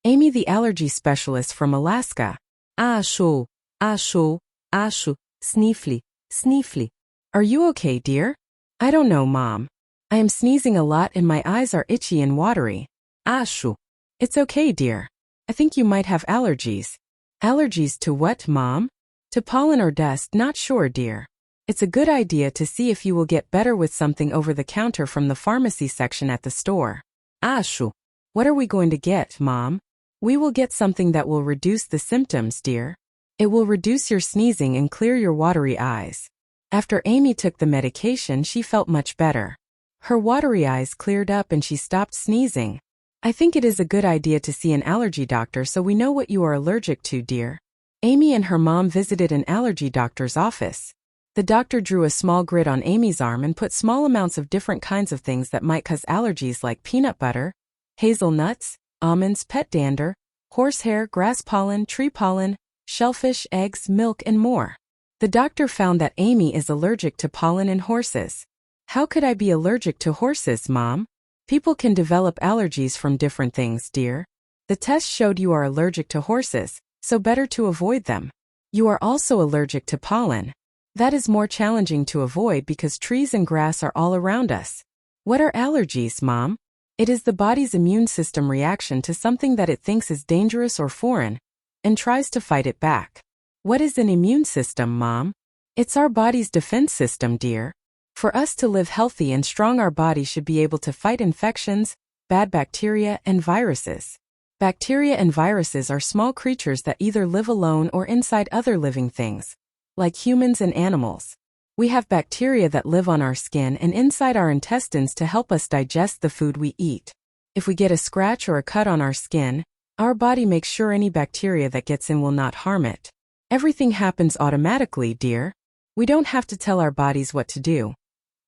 Amy, the allergy specialist from Alaska. Acho, acho, acho, sneefly, sneefly. Are you okay, dear? I don't know, Mom. I am sneezing a lot and my eyes are itchy and watery. Acho. It's okay, dear. I think you might have allergies. Allergies to what, Mom? To pollen or dust, not sure, dear. It's a good idea to see if you will get better with something over the counter from the pharmacy section at the store. Acho. What are we going to get, Mom? We will get something that will reduce the symptoms, dear. It will reduce your sneezing and clear your watery eyes. After Amy took the medication, she felt much better. Her watery eyes cleared up and she stopped sneezing. I think it is a good idea to see an allergy doctor so we know what you are allergic to, dear. Amy and her mom visited an allergy doctor's office. The doctor drew a small grid on Amy's arm and put small amounts of different kinds of things that might cause allergies like peanut butter, hazelnuts, almonds, pet dander, horsehair, grass pollen, tree pollen, shellfish, eggs, milk, and more. The doctor found that Amy is allergic to pollen and horses. How could I be allergic to horses, Mom? People can develop allergies from different things, dear. The test showed you are allergic to horses, so better to avoid them. You are also allergic to pollen. That is more challenging to avoid because trees and grass are all around us. What are allergies, Mom? It is the body's immune system reaction to something that it thinks is dangerous or foreign, and tries to fight it back. What is an immune system, Mom? It's our body's defense system, dear. For us to live healthy and strong, our body should be able to fight infections, bad bacteria, and viruses. Bacteria and viruses are small creatures that either live alone or inside other living things, like humans and animals. We have bacteria that live on our skin and inside our intestines to help us digest the food we eat. If we get a scratch or a cut on our skin, our body makes sure any bacteria that gets in will not harm it. Everything happens automatically, dear. We don't have to tell our bodies what to do.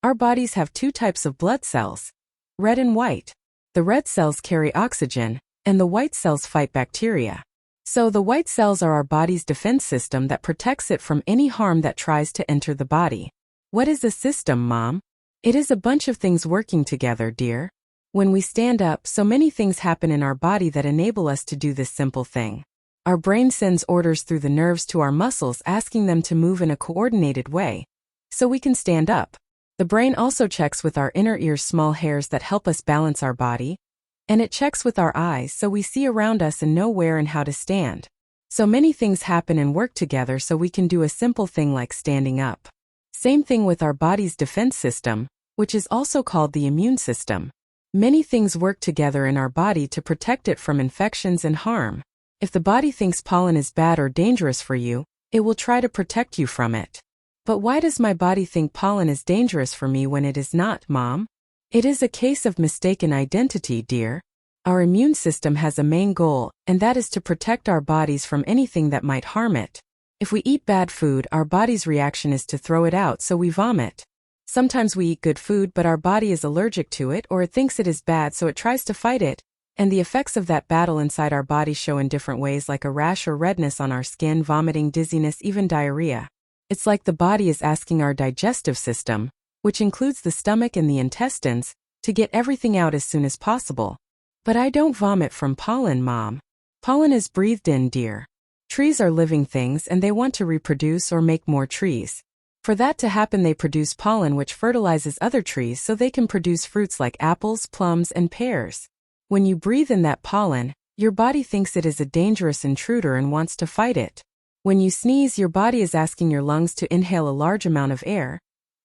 Our bodies have two types of blood cells, red and white. The red cells carry oxygen, and the white cells fight bacteria. So the white cells are our body's defense system that protects it from any harm that tries to enter the body. What is a system, Mom? It is a bunch of things working together, dear. When we stand up, so many things happen in our body that enable us to do this simple thing. Our brain sends orders through the nerves to our muscles asking them to move in a coordinated way, so we can stand up. The brain also checks with our inner ears small hairs that help us balance our body, and it checks with our eyes so we see around us and know where and how to stand. So many things happen and work together so we can do a simple thing like standing up. Same thing with our body's defense system, which is also called the immune system. Many things work together in our body to protect it from infections and harm. If the body thinks pollen is bad or dangerous for you, it will try to protect you from it. But why does my body think pollen is dangerous for me when it is not, Mom? It is a case of mistaken identity, dear. Our immune system has a main goal, and that is to protect our bodies from anything that might harm it. If we eat bad food, our body's reaction is to throw it out, so we vomit. Sometimes we eat good food, but our body is allergic to it or it thinks it is bad, so it tries to fight it, and the effects of that battle inside our body show in different ways, like a rash or redness on our skin, vomiting, dizziness, even diarrhea. It's like the body is asking our digestive system, which includes the stomach and the intestines, to get everything out as soon as possible. But I don't vomit from pollen, Mom. Pollen is breathed in, dear. Trees are living things and they want to reproduce or make more trees. For that to happen, they produce pollen which fertilizes other trees so they can produce fruits like apples, plums, and pears. When you breathe in that pollen, your body thinks it is a dangerous intruder and wants to fight it. When you sneeze, your body is asking your lungs to inhale a large amount of air,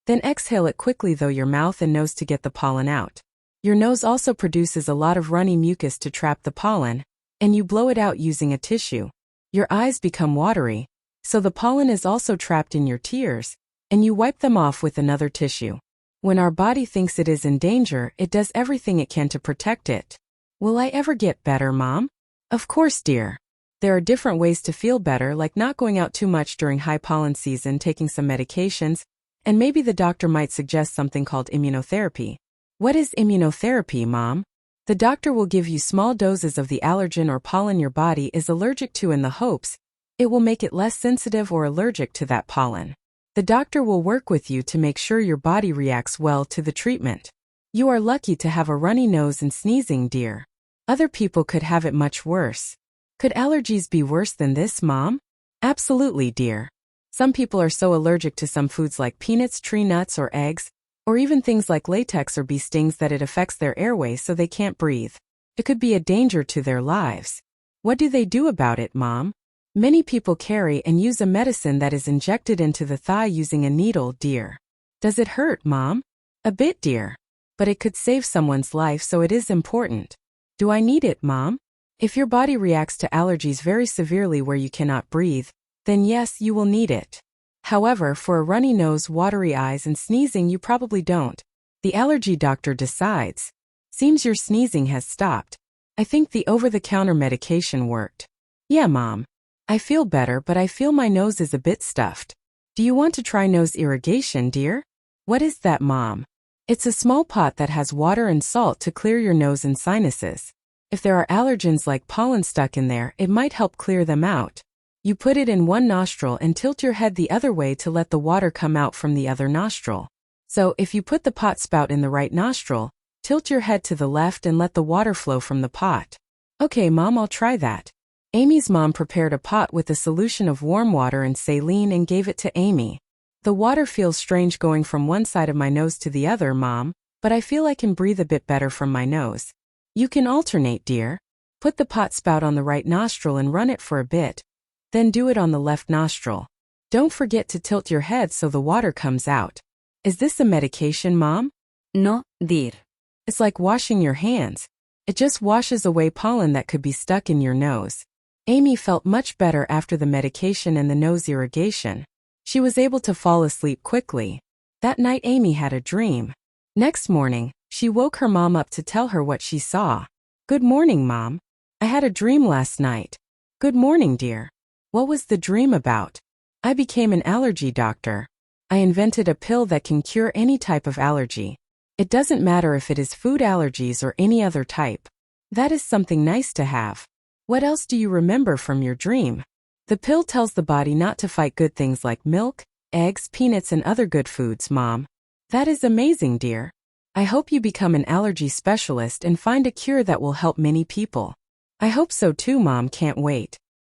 then exhale it quickly through your mouth and nose to get the pollen out. Your nose also produces a lot of runny mucus to trap the pollen, and you blow it out using a tissue. Your eyes become watery, so the pollen is also trapped in your tears, and you wipe them off with another tissue. When our body thinks it is in danger, it does everything it can to protect it. Will I ever get better, Mom? Of course, dear. There are different ways to feel better, like not going out too much during high pollen season, taking some medications, and maybe the doctor might suggest something called immunotherapy. What is immunotherapy, Mom? The doctor will give you small doses of the allergen or pollen your body is allergic to in the hopes it will make it less sensitive or allergic to that pollen. The doctor will work with you to make sure your body reacts well to the treatment. You are lucky to have a runny nose and sneezing, dear. Other people could have it much worse. Could allergies be worse than this, Mom? Absolutely, dear. Some people are so allergic to some foods like peanuts, tree nuts, or eggs, or even things like latex or bee stings that it affects their airways so they can't breathe. It could be a danger to their lives. What do they do about it, Mom? Many people carry and use a medicine that is injected into the thigh using a needle, dear. Does it hurt, Mom? A bit, dear. But it could save someone's life, so it is important. Do I need it, Mom? If your body reacts to allergies very severely where you cannot breathe, then yes, you will need it. However, for a runny nose, watery eyes, and sneezing, you probably don't. The allergy doctor decides. Seems your sneezing has stopped. I think the over-the-counter medication worked. Yeah, Mom. I feel better, but I feel my nose is a bit stuffed. Do you want to try nose irrigation, dear? What is that, Mom? It's a small pot that has water and salt to clear your nose and sinuses. If there are allergens like pollen stuck in there, it might help clear them out. You put it in one nostril and tilt your head the other way to let the water come out from the other nostril. So, if you put the pot spout in the right nostril, tilt your head to the left and let the water flow from the pot. Okay, Mom, I'll try that. Amy's mom prepared a pot with a solution of warm water and saline and gave it to Amy. The water feels strange going from one side of my nose to the other, Mom, but I feel I can breathe a bit better from my nose. You can alternate, dear. Put the pot spout on the right nostril and run it for a bit. Then do it on the left nostril. Don't forget to tilt your head so the water comes out. Is this a medication, Mom? No, dear. It's like washing your hands. It just washes away pollen that could be stuck in your nose. Amy felt much better after the medication and the nose irrigation. She was able to fall asleep quickly. That night Amy had a dream. Next morning, she woke her mom up to tell her what she saw. Good morning, Mom. I had a dream last night. Good morning, dear. What was the dream about? I became an allergy doctor. I invented a pill that can cure any type of allergy. It doesn't matter if it is food allergies or any other type. That is something nice to have. What else do you remember from your dream? The pill tells the body not to fight good things like milk, eggs, peanuts, and other good foods, Mom. That is amazing, dear. I hope you become an allergy specialist and find a cure that will help many people. I hope so too, Mom. Can't wait.